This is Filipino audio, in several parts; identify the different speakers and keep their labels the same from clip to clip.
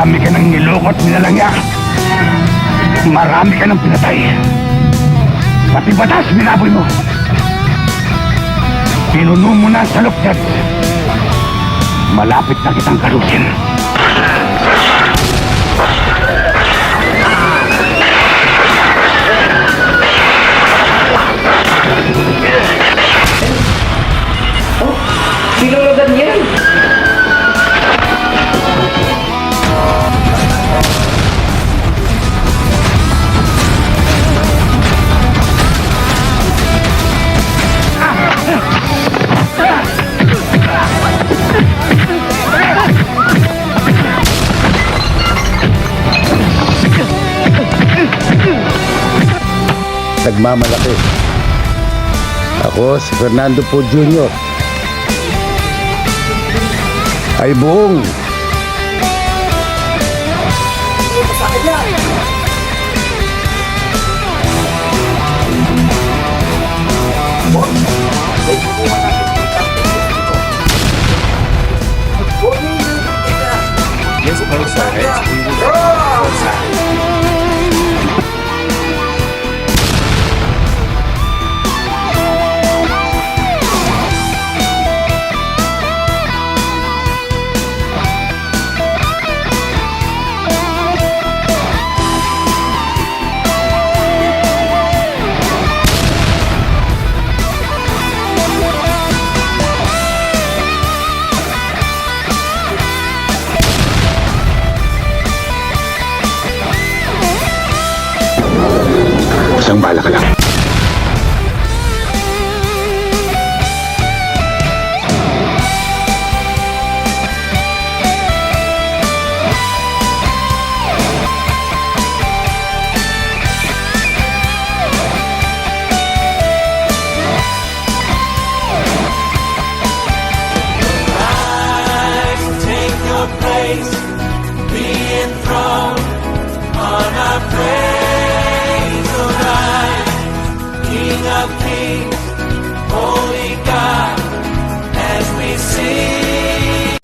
Speaker 1: Marami ka ng nilukot, nilalangya. Marami ka ng pinatay. Pati batas, binaboy mo. Pinuno mo na sa luktat. Malapit na kitang kalusin.
Speaker 2: Oh, sinulugan yan.
Speaker 3: Nagmamalaki. Ako si Fernando Po Jr. Ay buong
Speaker 4: Yes, both sides. We will both sides.
Speaker 1: Isang bala ka lang.
Speaker 5: Take your place, be enthroned on our praise, O Lord, King of Kings, Holy God, as we sing.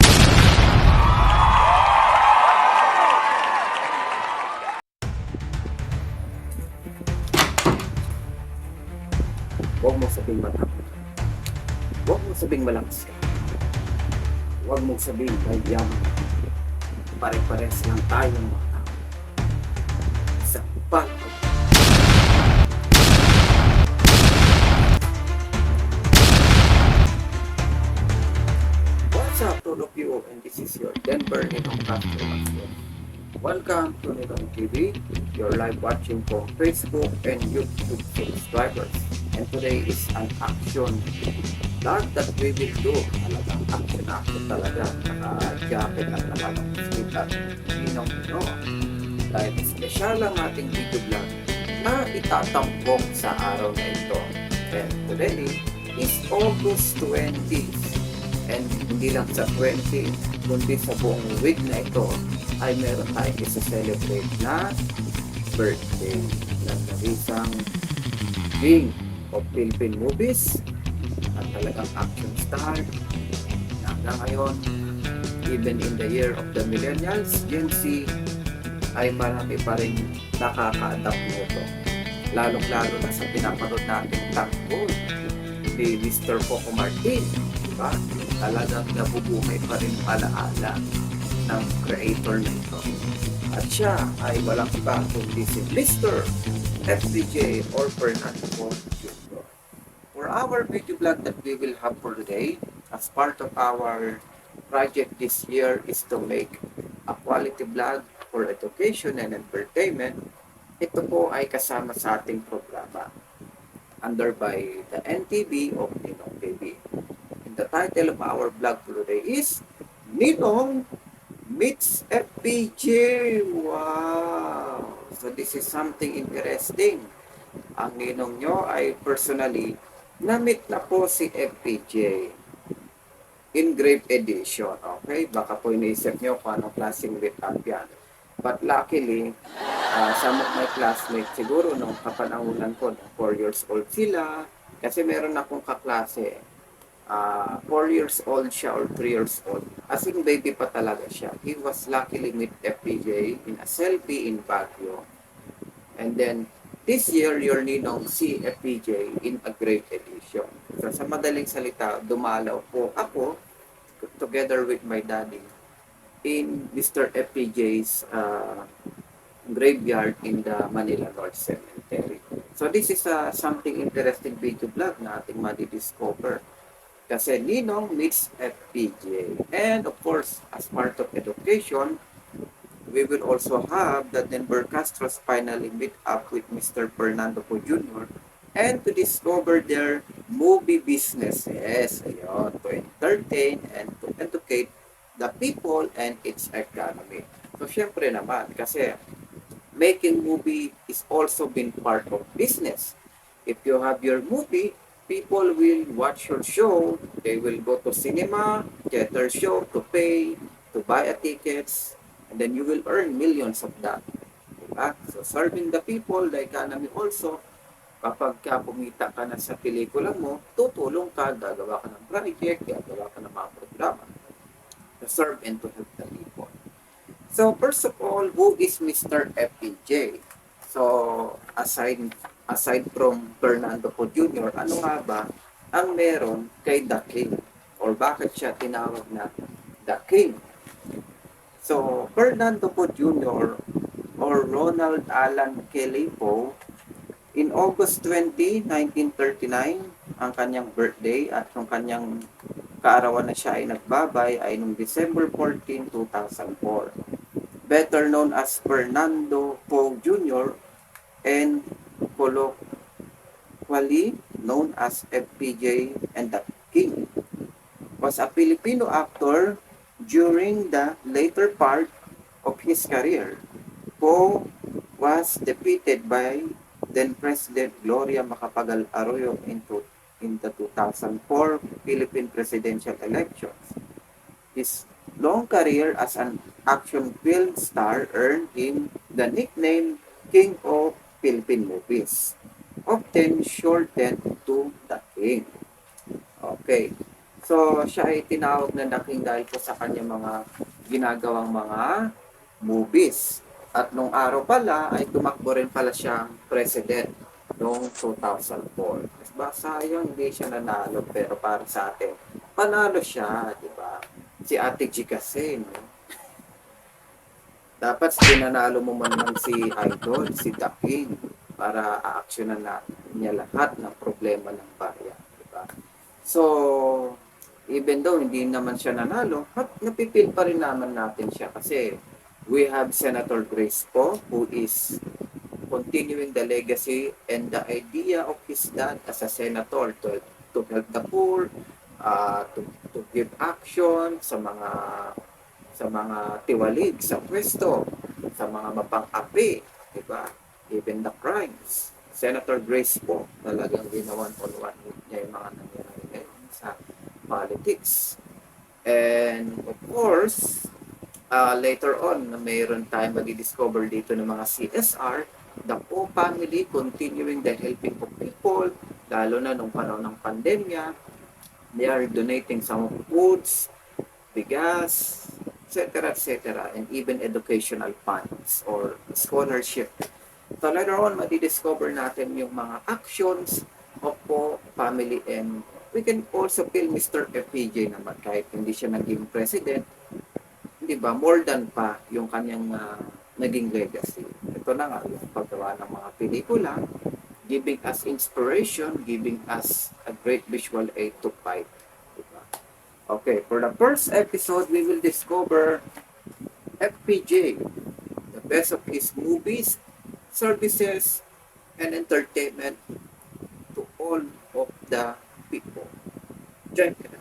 Speaker 2: Huwag mong sabing matapos. Huwag mong sabing malakas ka. Huwag mong sabing may yaman. Pare-pares lang tayong mga tao. Sa pagod. What's up, all of you? And this is your Denver Ninong Castro. Welcome to Ninong TV, your live watching for Facebook and YouTube subscribers. And today is an action vlog that we will do. Talagang action talaga. Naka-jacket at talagang kita Ninong Nino. Dahil special ang ating video vlog na itatampok sa araw na ito. And today is August 20. And hindi lang sa 20, kundi sa buong week na ito ay meron tayong isa-celebrate na birthday ng isang king of Philippine movies at talagang action star na hanggang ngayon, even in the year of the millennials, Gen Z, ay marami pa rin nakaka-adapt nito. Lalong-lalo na sa pinapanood natin tangkol ni Mr. Coco Martin. Diba? Talagang nabubuhay pa rin alaala ng creator na ito. At siya ay walang iba kundi si Mr. FPJ or Fernando Po Jr. For our video vlog that we will have for today, as part of our project this year is to make a quality vlog for education and entertainment. Ito po ay kasama sa ating programa under by the NTV of Ninong TV. And the title of our vlog for today is Ninong Meets FPJ. Wow! So this is something interesting. Ang ninong nyo ay personally na-meet na po si FPJ in grave edition. Okay? Baka po iniisip nyo kung anong klaseng meet up yan. But luckily, some of my classmates siguro nung kapanahunan ko, 4 years old sila, kasi meron akong kaklase 4 years old siya or 3 years old. As in baby pa talaga siya. He was luckily with FPJ in a selfie in Baguio. And then, this year, your ninong si FPJ in a great edition. So, sa madaling salita, dumalaw po ako together with my daddy in Mr. FPJ's graveyard in the Manila North Cemetery. So, this is something interesting video vlog na ating madidiscover. Kasi Ninong meets FPJ. And of course, as part of education, we will also have the Denver Castros finally meet up with Mr. Fernando Po Jr. and to discover their movie businesses. Ayun, to entertain and to educate the people and its economy. So, syempre naman, kasi making movie is also been part of business. If you have your movie, people will watch your show, they will go to cinema, theater show to pay, to buy a tickets, and then you will earn millions of that. Diba? So serving the people, the economy also, kapag ka pumita ka na sa pelikula mo, tutulong ka, gagawa ka ng project, gagawa ka ng mga programa to serve and to help the people. So first of all, who is Mr. FPJ? So aside from Fernando Po Jr., ano nga ba ang meron kay The King? Or bakit siya tinawag na The King? So, Fernando Po Jr. or Ronald Alan Kelly Po, in August 20, 1939, ang kanyang birthday at yung kanyang kaarawan na siya ay nagbabay ay noong December 14, 2004. Better known as Fernando Po Jr. and colloquially known as FPJ and The King, was a Filipino actor during the later part of his career. Po was defeated by then President Gloria Macapagal Arroyo in the 2004 Philippine presidential elections. His long career as an action film star earned him the nickname King of Philippine Movies, often shortened to The King. Okay. So, siya ay tinawag na The King dahil po sa kanyang mga ginagawang mga movies. At nung araw pala, ay tumakbo rin pala siyang president noong 2004. Diba? Sayang, hindi siya nanalo, pero para sa atin, panalo siya, di ba? Si Ate G kasi, no? Dapat dinanalo mo man lang si Idol, si The King, para aaksyonan na niya lahat ng problema ng bayan. Diba? So, even though hindi naman siya nanalo, napipil pa rin naman natin siya kasi we have Senator Grace Po who is continuing the legacy and the idea of his dad as a senator to help the poor, to give action sa mga tiwalig sa pwesto, sa mga mapang-api, diba? Even the crimes. Senator Grace Po, talagang ginawan on one niya yung mga nangyayari ngayon sa politics. And of course, later on, mayroon tayong mag-discover dito ng mga CSR, the Po family continuing the helping of people, lalo na nung panahon ng pandemya. They are donating some foods, bigas, etc., and even educational funds or scholarship. So later on, madi-discover natin yung mga actions of Po family, and we can also feel Mr. FPJ naman kahit hindi siya naging president, di ba, more than pa yung kanyang naging legacy. Ito na nga yung paggawa ng mga pelikula, giving us inspiration, giving us a great visual aid to fight. Diba? Okay, for the first episode, we will discover FPJ, the best of his movies, services, and entertainment to all of the people. Check it out.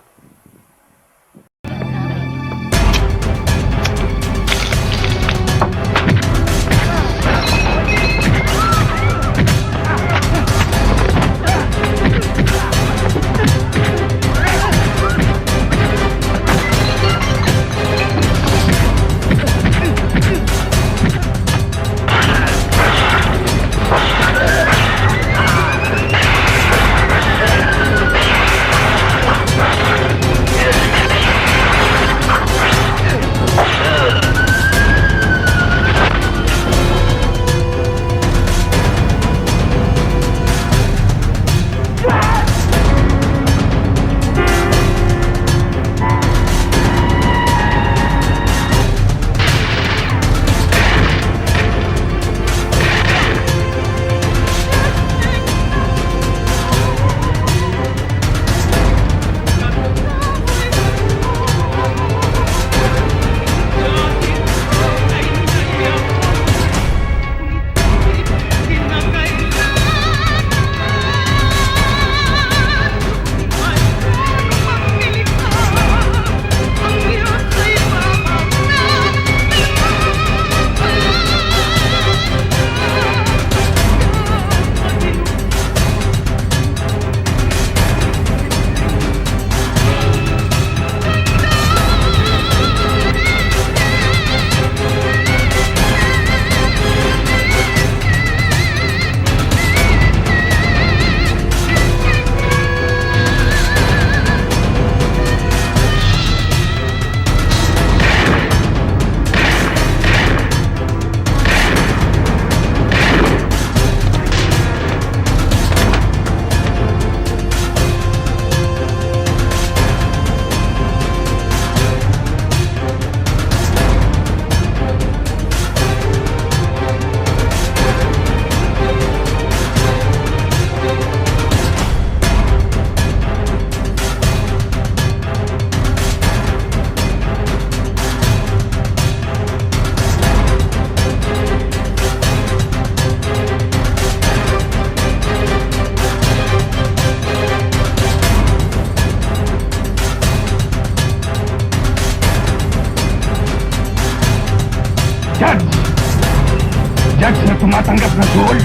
Speaker 1: blogs na tumatanggap ng gold.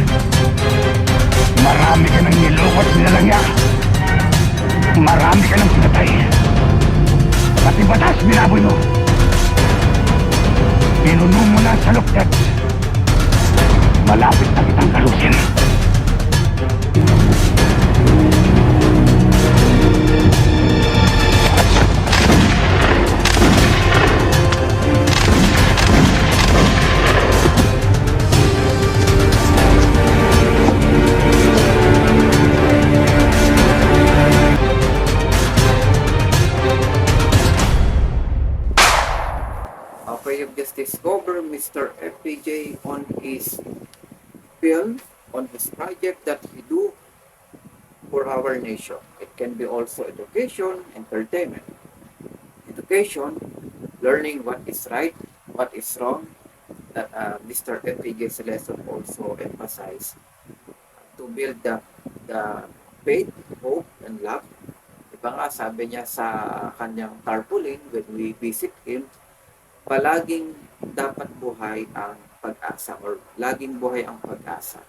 Speaker 1: Marami ka ng niloko at nilalangya. Marami ka ng pinatay. Pati batas binaboy mo. Pinuno mo na sa lukdat. Malapit na kitang kalusin.
Speaker 2: Okay, you've just discovered Mr. FPJ on his film, on his project that he do for our nation. It can be also education, entertainment. Education, learning what is right, what is wrong, that Mr. FPJ's lesson also emphasized to build the faith, hope, and love. Diba nga, sabi niya sa kanyang tarpaulin when we visit him, palaging dapat buhay ang pag-asa or laging buhay ang pag-asa.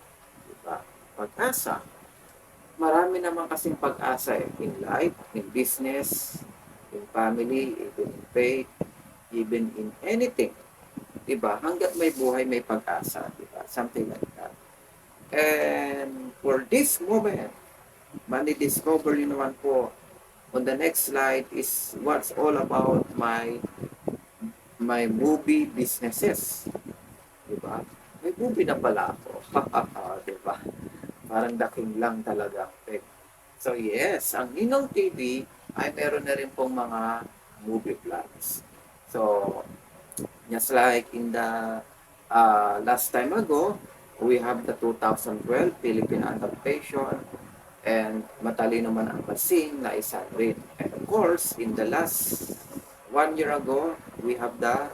Speaker 2: Diba? Pag-asa, marami naman kasing pag-asa in life, in business, in family, even in faith, even in anything. Diba? Hanggat may buhay, may pag-asa. Diba? Something like that. And for this moment, mani-discover nyo naman po on the next slide is what's all about my movie businesses. Diba? May movie na pala ako. Diba? Parang daking lang talaga. Okay. So yes, ang Ninong TV ay meron na rin pong mga movie vlogs. So, just like in the last time ago, we have the 2012 Philippine adaptation and Matalino Man ang Basing na isa rin. And of course, in the last 1 year ago, we have the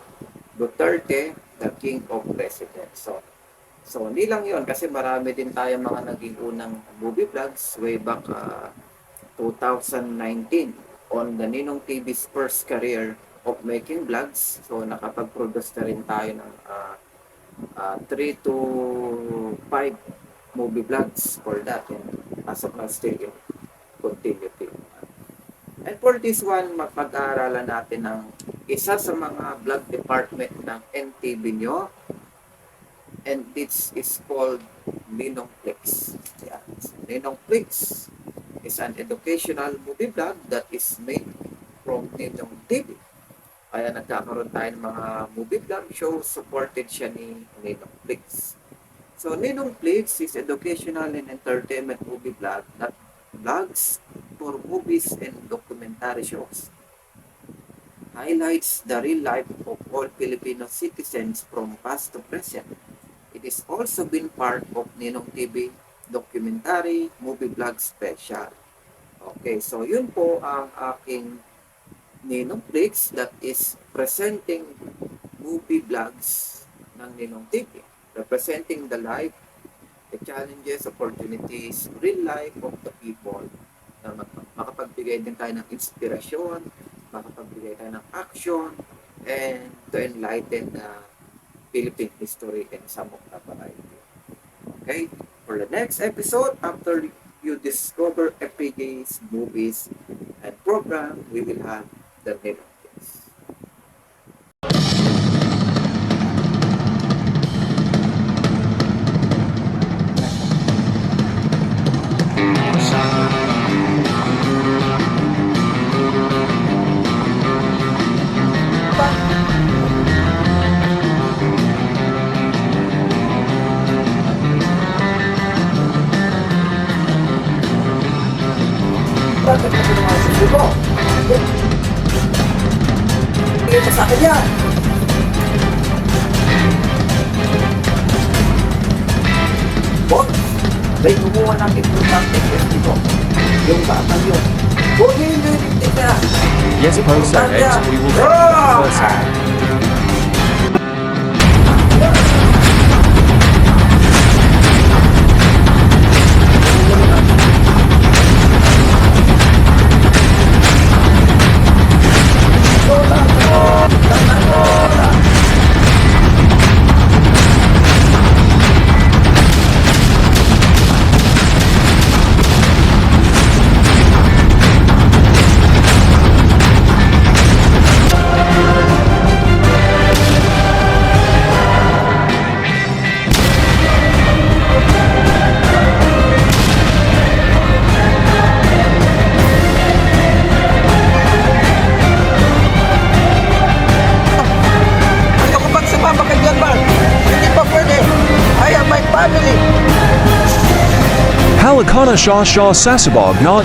Speaker 2: Duterte, the King of Presidents. So hindi lang yun kasi marami din tayo mga naging unang movie vlogs way back 2019 on the Ninong TV's first career of making vlogs. So nakapag-produce na rin tayo ng 3 to 5 movie vlogs for that. And as of now, still in continuity. And for this one, mapag-aaralan natin ng isa sa mga vlog department ng NTV nyo. And this is called Ninong Flix. Yeah. Ninong Flix is an educational movie vlog that is made from Ninong TV. Kaya nagkakaroon tayo ng mga movie vlog shows, supported siya ni Ninong Flix. So, Ninong Flix is educational and entertainment movie vlog that vlogs for movies and documentary shows. Highlights the real life of all Filipino citizens from past to present. It is also been part of Ninong TV documentary movie vlog special. Okay, so yun po ang aking Ninong Flix that is presenting movie vlogs ng Ninong TV. Representing the life, the challenges, opportunities, real life of the people. Na makapagbigay din tayo ng inspirasyon, makapagbigay tayo ng action, and to enlighten Philippine history and some of the variety. Okay? For the next episode, after you discover FPJ's movies and program, we will have the Ninong Flix. Bakit mo naman sa suko? Tingin mo sa akin yan! Boss, may kumuha ng importante test dito. Yung batang yun. Huwag niyo yung lilitik na!
Speaker 4: Yes, po, sir. Next, we will take the first hand. Alakana Shaw Shaw Sasabog Na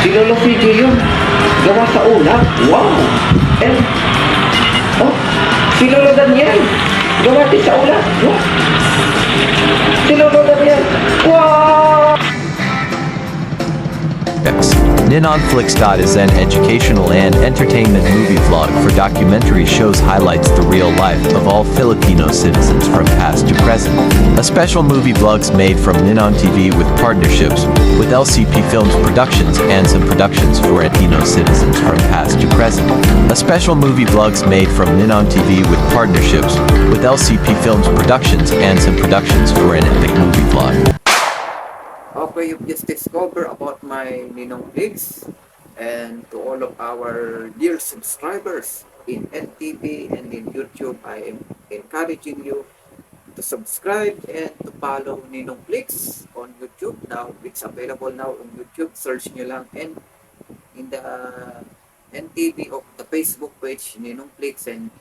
Speaker 6: Si Lolo PJ yun. Gawa sa ulap. Wow! And, oh, si Lolo Daniel. Gawa din sa ulap. Wow! Si Lolo Daniel. Wow!
Speaker 7: Ninonflix is an educational and entertainment movie vlog for documentary shows highlights the real life of all Filipino citizens from past to present. A special movie vlogs made from Ninon TV with partnerships with LCP Films Productions and some productions for Filipino citizens from past to present. A special movie vlogs made from Ninon TV with partnerships with LCP Films Productions and some productions for an epic movie vlog.
Speaker 2: Okay, you've just discovered about my Ninong Flix, and to all of our dear subscribers in NTV and in YouTube, I am encouraging you to subscribe and to follow Ninong Flix on YouTube. Now, it's available now on YouTube. Search nyo lang, and in the NTV of the Facebook page, Ninong Flix, and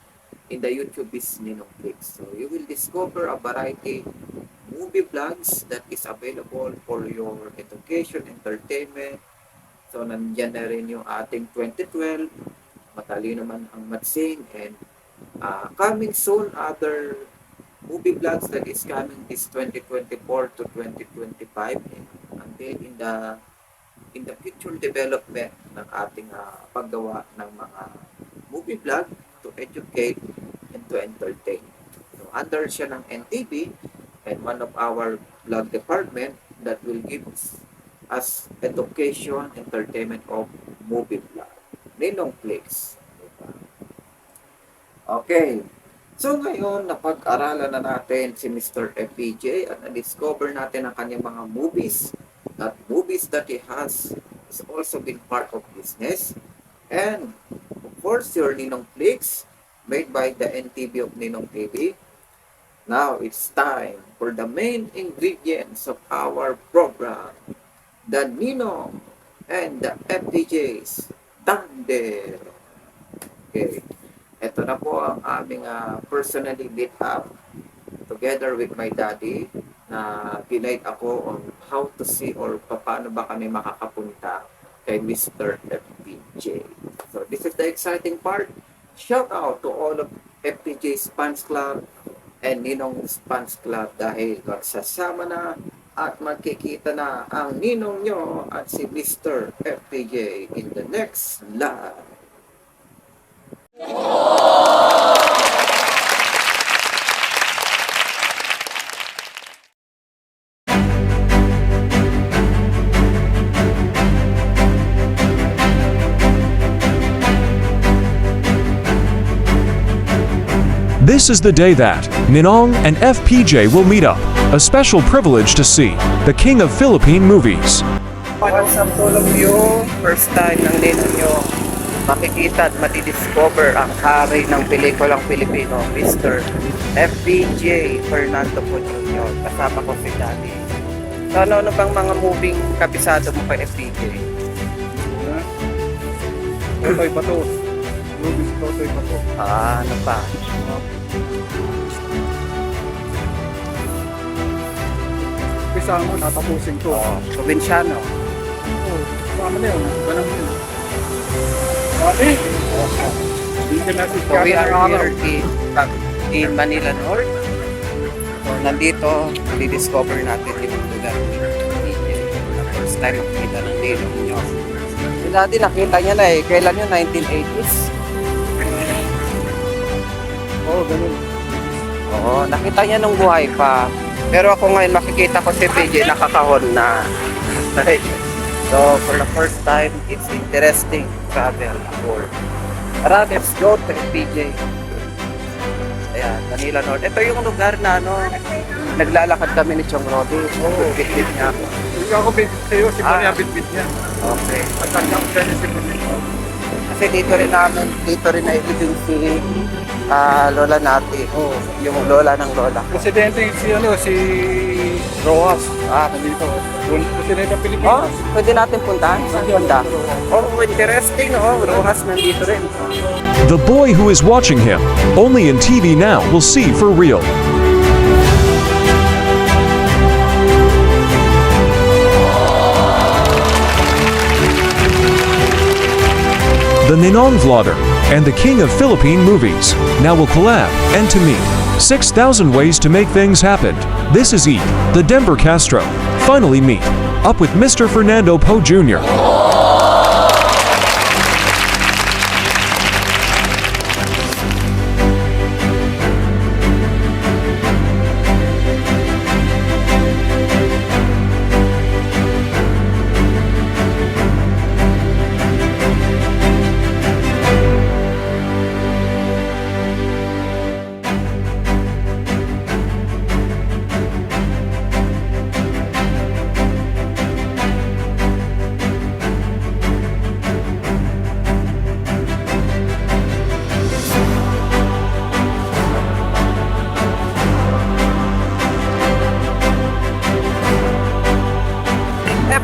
Speaker 2: in the YouTube is Ninong Flix. So you will discover a variety movie vlogs that is available for your education, entertainment. So, nandyan na rin yung ating 2012, Matalino Man ang Matsing, and coming soon, other movie vlogs that is coming this 2024 to 2025, and then in the future development ng ating paggawa ng mga movie vlog to educate and to entertain. So, under siya ng NTV, and one of our vlog department that will give us education, entertainment of movie vlog. Ninong Flix. Okay. So ngayon, napag-aralan na natin si Mr. FPJ at na-discover natin ang kanyang mga movies. That movies that he has is also been part of business. And of course, your Ninong Flix made by the NTV of Ninong TV. Now it's time for the main ingredients of our program, the Ninong and the FPJ's Thunder. Okay, ito na po ang aming personally lit up together with my daddy na guide ako on how to see or paano ba kami makakapunta kay Mr. FPJ. So this is the exciting part. Shout out to all of FPJ's Fans Club and Ninong's Fans Club dahil magsasama na at magkikita na ang ninong nyo at si Mr. FPJ in the next live.
Speaker 4: This is the day that Ninong and FPJ will meet up. A special privilege to see the king of Philippine movies.
Speaker 2: What's up to all of you? First time ng ninong nyo makikita at matidiscover ang hari ng pelikulang Pilipino, Mr. FPJ Fernando Po Jr. Kasama ko si Daddy. So ano bang mga moving kabisado mo kay FPJ?
Speaker 1: Totoy pa to. Movies Totoy pa to.
Speaker 2: Ano pa?
Speaker 1: Pisa mo, tatapusin ko.
Speaker 2: Probinsyano.
Speaker 1: Sama na yun. Ganun yun. Dati? Dito na si
Speaker 2: So we are here in Manila North. So nandito, didiscover natin yung lugar ni FPJ. Na first time makita ng ninong nyo. Daddy, nakita niya na eh. Kailan yun? 1980s?
Speaker 1: Oo, ganun.
Speaker 2: Oo, nakita niya nung buhay pa. Pero ako ngayon makikita ko si PJ nakakahon na. So, for the first time, it's interesting to travel abroad. Tara, let's go to PJ. Ayan, Manila North. Ito yung lugar na naglalakad kami ni Chong Rodi. Bitbit niya ako.
Speaker 1: Hindi ako bibit sa'yo, si Maria bit-bit niya.
Speaker 2: Okay.
Speaker 1: At ang kanya si Maria.
Speaker 2: Kasi dito rin nailibing si lola natin. Yung lola ng lola.
Speaker 1: Presidente si Rojas. Nandito. Presidente ng
Speaker 2: Oh,
Speaker 1: Pilipinas.
Speaker 2: pwede natin puntahan? Saan punta? Oh, interesting. Rojas nandito rin.
Speaker 4: The boy who is watching him, only in TV now, will see for real. The Ninong Vlogger and the King of Philippine Movies now will collab and to meet 6,000 ways to make things happen. This is Eat, the Denver Castro. Finally meet up with Mr. Fernando Poe Jr.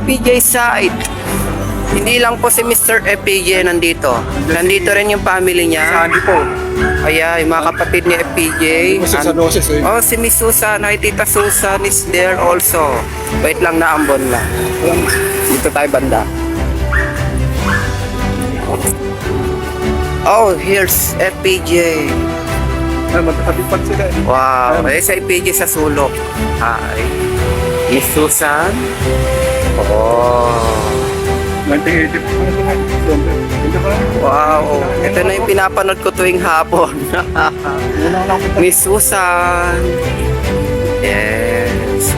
Speaker 2: FPJ side. Hindi lang po si Mr. FPJ nandito. Nandito rin yung family niya.
Speaker 1: Sandy po.
Speaker 2: Ayan, yung mga kapatid ni FPJ. Oh, si Miss Susan. Hi, Tita Susan is there also. Wait lang, naambon lang. Dito tayo banda. Oh, here's FPJ.
Speaker 1: Magkakatipan sila.
Speaker 2: Wow, eh sa FPJ sa sulok. Hi. Miss Susan. Oh.
Speaker 1: 1980 po.
Speaker 2: Wow. Ito na yung pinapanood ko tuwing hapon. Miss Susan. Yes.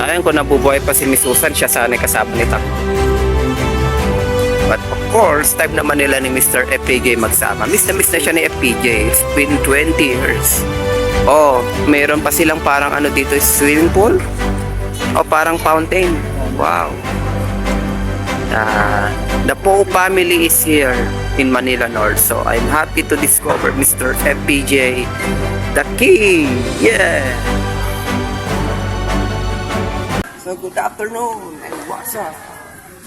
Speaker 2: Ayun, kung nabubuhay pa si Miss Susan, siya sana kasama ni Taco. But of course, time naman nila ni Mr. FPJ magsama. Miss na siya ni FPJ. It's been 20 years. Oh, meron pa silang parang dito, swimming pool? O parang fountain. Wow. The Poe family is here in Manila North. So I'm happy to discover Mr. FPJ, the king. Yeah. So good afternoon and what's up?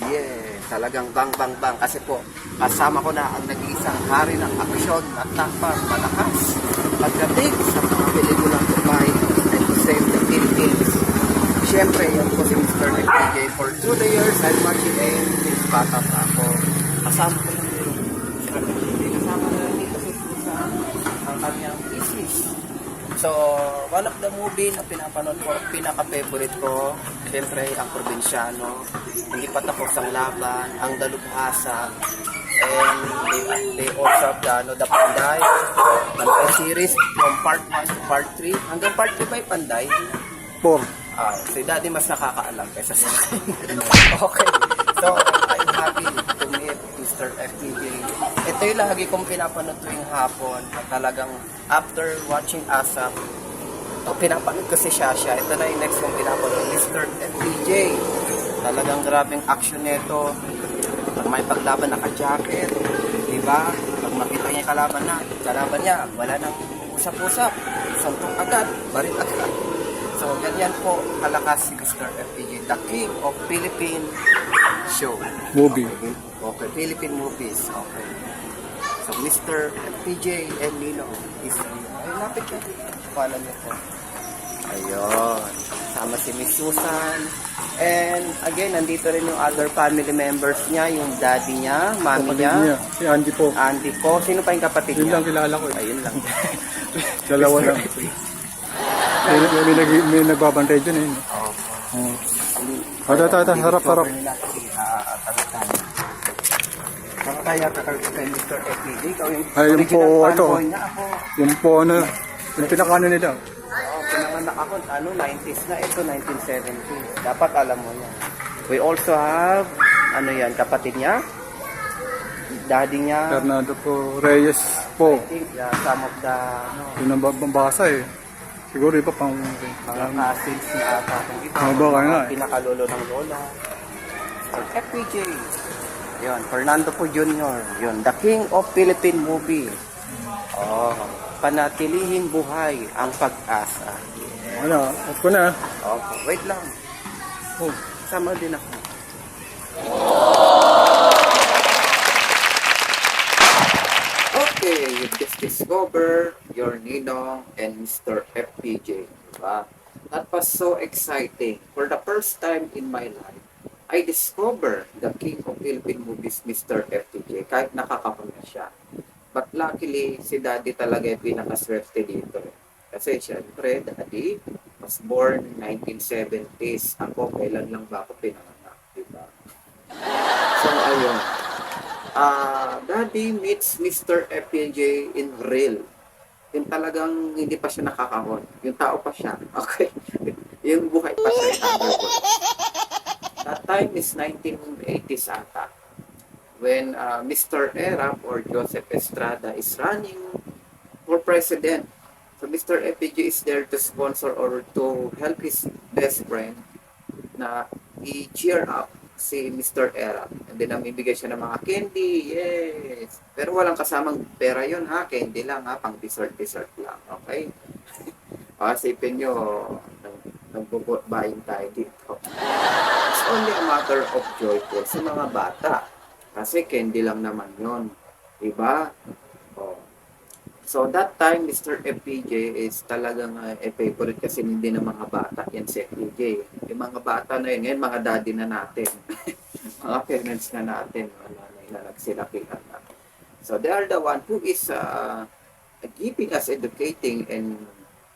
Speaker 2: Yeah, talagang bang bang bang kasi po kasama ko na ang nag-iisang hari ng aksyon at takpan malakas pagdating sa mga pelikulang Dubai and to save the Philippines. Siyempre, yan po si Mr. FPJ. For 2 years, I'm watching him since bata pa ako. Kasama ko lang dito. Kasama na lang dito si Susan, ang kanyang business. So, one of the movie na pinapanood ko, pinaka-favorite ko, siyempre, ang Probinsyano, Hindi Patapos ang Laban, Ang Dalubhasa, and they also have the Panday, Panday series from part 1 to part 3. Hanggang part 3 ba yung Panday? Si Daddy mas nakakaalam kaysa sa akin. Okay. So, I'm happy to meet Mr. FPJ. Ito yung lagi kong pinapanood tuwing hapon. At talagang after watching ASAP, pinapanood ko si Shasha. Ito na yung next kong pinapanood, Mr. FPJ. Talagang grabing action nito. Pag may paglaban, naka-jacket. Diba? Pag makita niya kalaban niya, wala nang usap-usap. Suntok agad, baril agad. So, ganyan po kalakas si Mr. FPJ, the king of Philippine show.
Speaker 1: Movie.
Speaker 2: Okay, Philippine movies. Okay. So, Mr. FPJ and Nino is here. Ay, lapit na. Pala niyo po. Ayun. Sama si Miss Susan. And, again, nandito rin yung other family members niya, yung daddy niya, mami niya.
Speaker 1: Si Andy po.
Speaker 2: Andy po. Sino pa yung kapatid
Speaker 1: Yun
Speaker 2: niya?
Speaker 1: lang kilala ko.
Speaker 2: Ayun lang.
Speaker 1: Dalawa lang. May nagbabantay dyan eh. Ito, harap.
Speaker 2: kaya kay Mr. FPJ? Ikaw yung
Speaker 8: Ay, yun po,
Speaker 2: original
Speaker 8: ito.
Speaker 2: fanboy niya. Ako,
Speaker 8: Yung po ano, yung pinakano nila.
Speaker 2: pinanganak ako, 90s na, ito 1970s. Dapat alam mo yan. We also have, kapatid niya? Daddy niya?
Speaker 8: Fernando po Reyes po.
Speaker 2: I think some of the,
Speaker 8: Yun ang babasa eh. Siguro iba pang...
Speaker 2: mga cousins na ata kung iba.
Speaker 8: Mga kaya nga eh.
Speaker 2: Pinakalolo ng lola. So, FPJ. Yun, Fernando po Jr. Yun, the king of Philippine movie. Oh, panatilihin buhay ang pag-asa.
Speaker 8: Ano, off ko na.
Speaker 2: Okay, wait lang.
Speaker 8: Oh.
Speaker 2: Sama din ako. Okay, you just discover your Ninong and Mr. FPJ. Diba? That was so exciting. For the first time in my life, I discovered the king of Philippine movies, Mr. FPJ, kahit nakakapuna siya. But luckily, si Daddy talaga yung pinakaswerte dito. Kasi syempre, Daddy was born 1970s. Ako, kailan lang ba ako pinanganak? Diba? So, ayun. Daddy meets Mr. FPJ in real. Yung talagang hindi pa siya nakakahon. Yung tao pa siya. Okay? Yung buhay pa siya in underworld. That time is 1980s ata. When Mr. Erap or Joseph Estrada is running for president. So Mr. FPJ is there to sponsor or to help his best friend na i-cheer up si Mr. Erap. And then namibigay siya ng mga candy. Yes! Pero walang kasamang pera yun ha. Candy lang ha. Pang dessert lang. Okay? Isipin nyo, nagbubuhayin tayo dito. It's only a matter of joy po sa mga bata. Kasi candy lang naman yun. Diba? Oh. So that time, Mr. FPJ is talagang favorite kasi hindi ng mga bata. Yan si FPJ. Yung mga bata na yun, ngayon mga daddy na natin. Mga parents na natin. Mga nanay na nagsilakihan na. So they are the one who is giving us, educating, and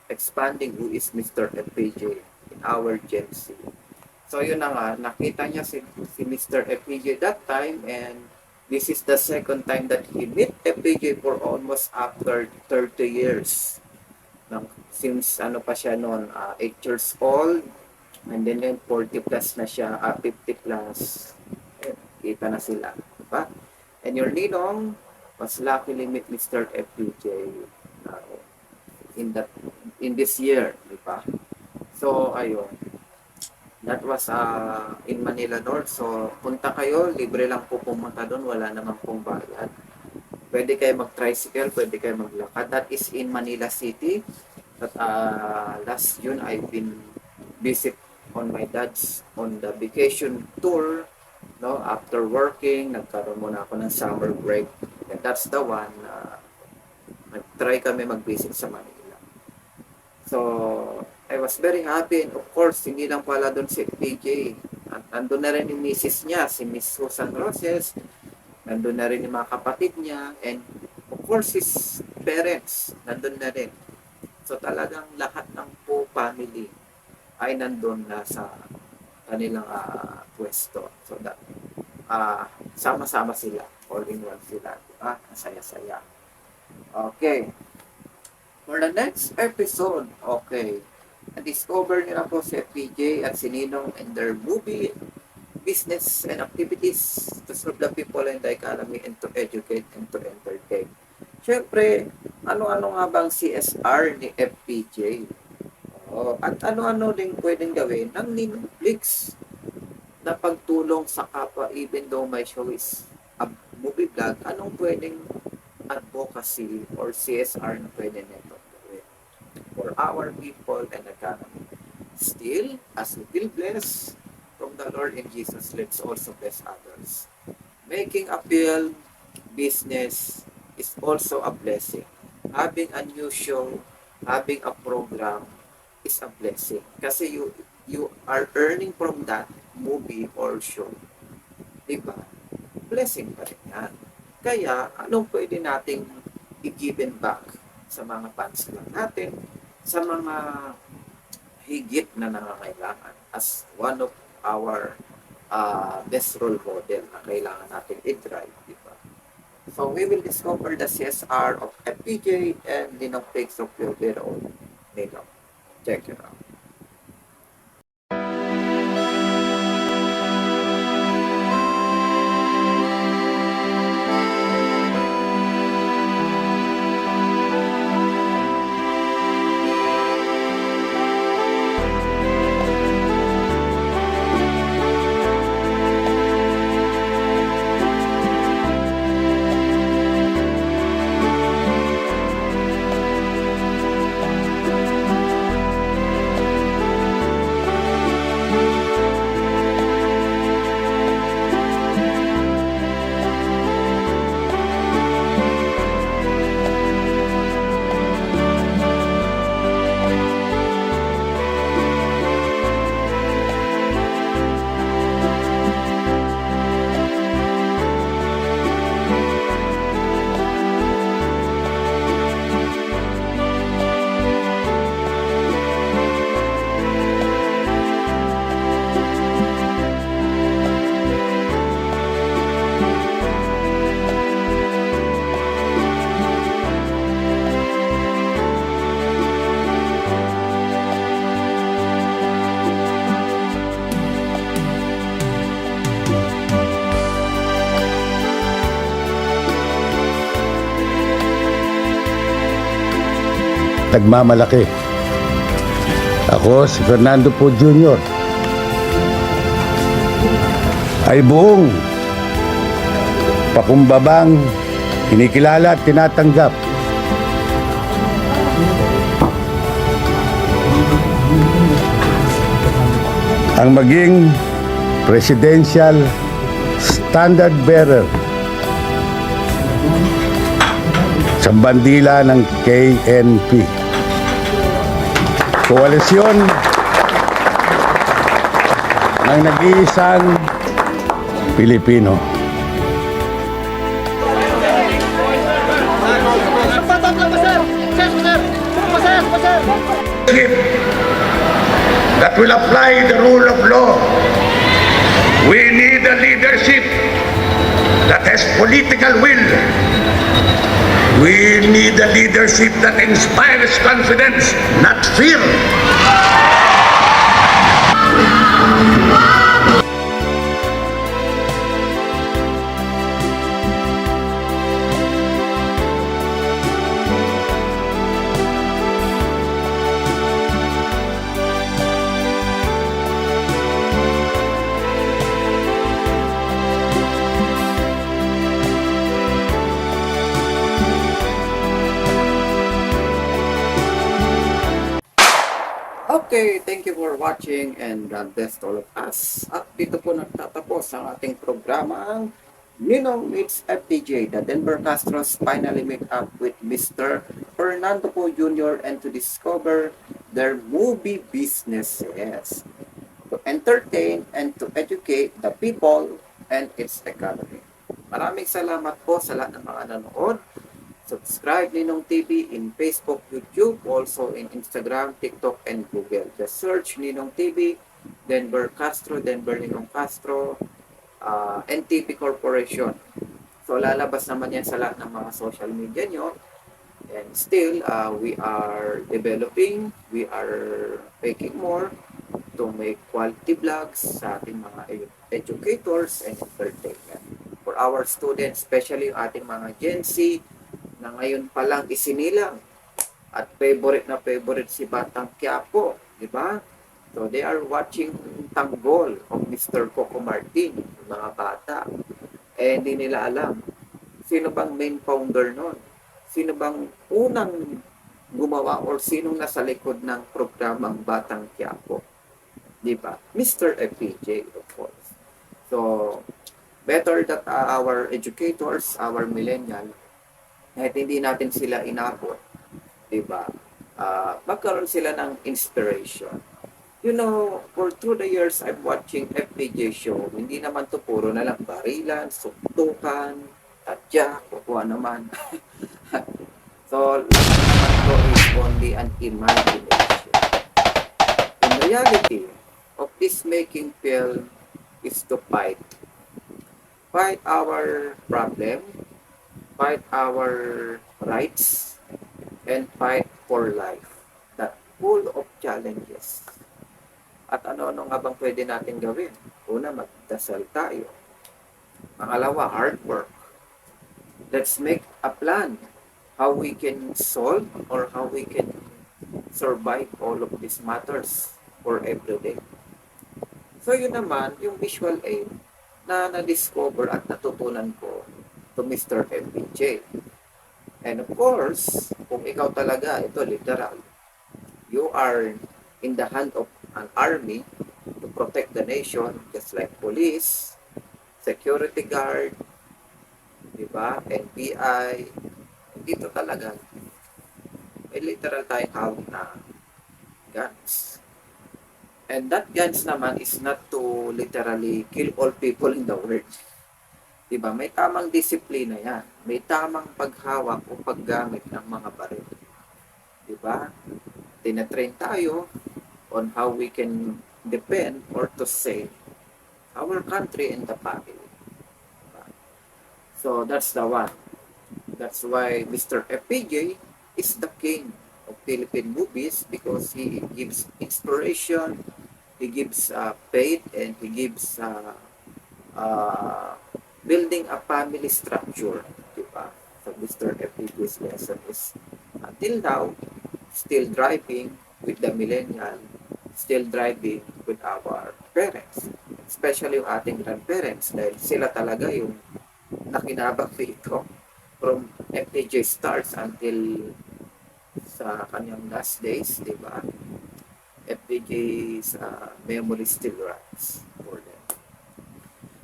Speaker 2: expanding who is Mr. FPJ in our Gen Z. So yun na nga, nakita niya si Mr. FPJ that time, and this is the second time that he met FPJ for almost after 30 years. Since ano pa siya noon, 8 years old, and then 40 plus na siya, 50 plus, kita na sila. Diba? And your Ninong was luckily meet Mr. FPJ in this year, di ba? So, ayun. That was in Manila North. So, punta kayo, libre lang po pumunta doon, wala namang pong bayad. Pwede kayo mag-tricycle, pwede kayo maglakad. That is in Manila City. But last June, I've been visit on my dad's on the vacation tour. No, after working, nagkaroon muna ako ng summer break. And that's the one, nag-try kami mag-visit sa Manila. So, I was very happy, and of course, hindi lang pala doon si PJ. At nandun na rin yung misis niya, si Miss Susan Roses. Nandun na rin yung mga kapatid niya, and of course, his parents, nandun na rin. So, talagang lahat ng po family ay nandun na sa kanilang pwesto. So, that, sama-sama sila, all in one sila. Masaya-saya. Okay. For the next episode, okay, na-discover nila po si FPJ at si Ninong and their movie, business and activities to serve the people and the economy and to educate and to entertain. Siyempre, ano-ano nga bang CSR ni FPJ? At ano-ano din pwedeng gawin ng Ninongflix na pagtulong sa kapwa, even though my show is a movie vlog, anong pwedeng advocacy or CSR na pwede nito gawin for our people and economy. Still, as we feel blessed from the Lord in Jesus, let's also bless others. Making a film business is also a blessing. Having a new show, having a program is a blessing. Kasi you are earning from that movie or show. Diba? Blessing pa rin yan. Kaya, anong pwede nating i-given back sa mga fans lang natin, sa mga higit na nangangailangan as one of our best role model na kailangan natin i-drive, di ba? So we will discover the CSR of FPJ and Ninong Pigs of Filipino. Ninong, check it out.
Speaker 3: Nagmamalaki. Ako si Fernando Po Jr. ay buong pakumbabang kinikilala at tinatanggap ang maging presidential standard bearer sa bandila ng KNP. Koalisyon ng nag-iisang Pilipino.
Speaker 1: That will apply the rule of law. We need a leadership that has political will. We need a leadership that inspires confidence, not fear.
Speaker 2: Okay, thank you for watching and God bless all of us. At dito po nagtatapos ang ating programang Ninong Meets FTJ. The Denver Castros finally meet up with Mr. Fernando Po Jr. and to discover their movie businesses, to entertain and to educate the people and its economy. Maraming salamat po sa lahat ng mga nanood. Subscribe Ninong TV in Facebook, YouTube, also in Instagram, TikTok, and Google. Just search Ninong TV, Denver Castro, Denver Ninong Castro, NTP Corporation. So lalabas naman yan sa lahat ng mga social media nyo. And still, we are developing, we are making more to make quality vlogs sa ating mga educators and entertainment. For our students, especially yung ating mga Gen Z, na ngayon pa lang isinilang at favorite na favorite si Batang Quiapo, di ba? So they are watching Tanggol of Mr. Coco Martin, yung mga bata. Eh hindi nila alam sino bang main founder nun, sino bang unang gumawa or sinong nasa likod ng programang Batang Quiapo, di ba? Mr. FPJ, of course. So better that our educators, our millennial, kahit hindi natin sila inabot, di ba? Magkaroon sila ng inspiration. You know, for through the years I'm watching FPJ show, hindi naman to puro na lang barilan, suntukan, tadya, kukuha naman. So, lahat naman to is only an imagination. In reality, of this making film is to fight our problem, fight our rights, and fight for life that full of challenges. At ano-ano nga bang pwede natin gawin? Una, magdasal tayo. Pangalawa, hard work. Let's make a plan how we can solve or how we can survive all of these matters for everyday. So yun naman, yung visual aid na na-discover at natutunan ko to Mr. FPJ. And of course, kung ikaw talaga, ito literal, you are in the hand of an army to protect the nation, just like police, security guard, diba, NBI, dito talaga, may literal tayong hawak na guns. And that guns naman is not to literally kill all people in the world. Diba? May tamang disiplina yan. May tamang paghawak o paggamit ng mga baril. Diba? Tinatrain tayo on how we can defend or to save our country and the family. Diba? So that's the one. That's why Mr. FPJ is the king of Philippine movies, because he gives inspiration, he gives faith, and he gives building a family structure, diba? So Mr. FPJ's lesson is until now still driving with the millennial, still driving with our parents, especially yung ating grandparents, dahil sila talaga yung nakinabang dito from FPJ starts until sa kanyang last days, di ba? FPJ's memory still runs for them.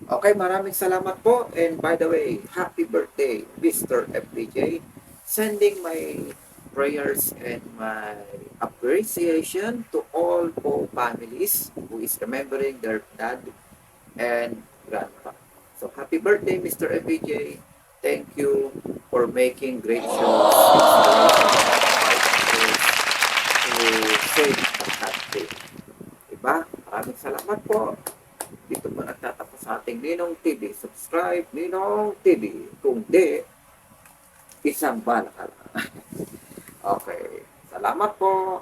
Speaker 2: Okay, maraming salamat po. And by the way, happy birthday, Mr. FPJ. Sending my prayers and my appreciation to all po families who is remembering their dad and grandpa. So happy birthday, Mr. FPJ. Thank you for making great shows to save the country. Diba? Maraming salamat po. Dito po nagtatapos sa ating Ninong TV. Subscribe, Ninong TV. Kung di, isang bala ka lang. Okay. Salamat po.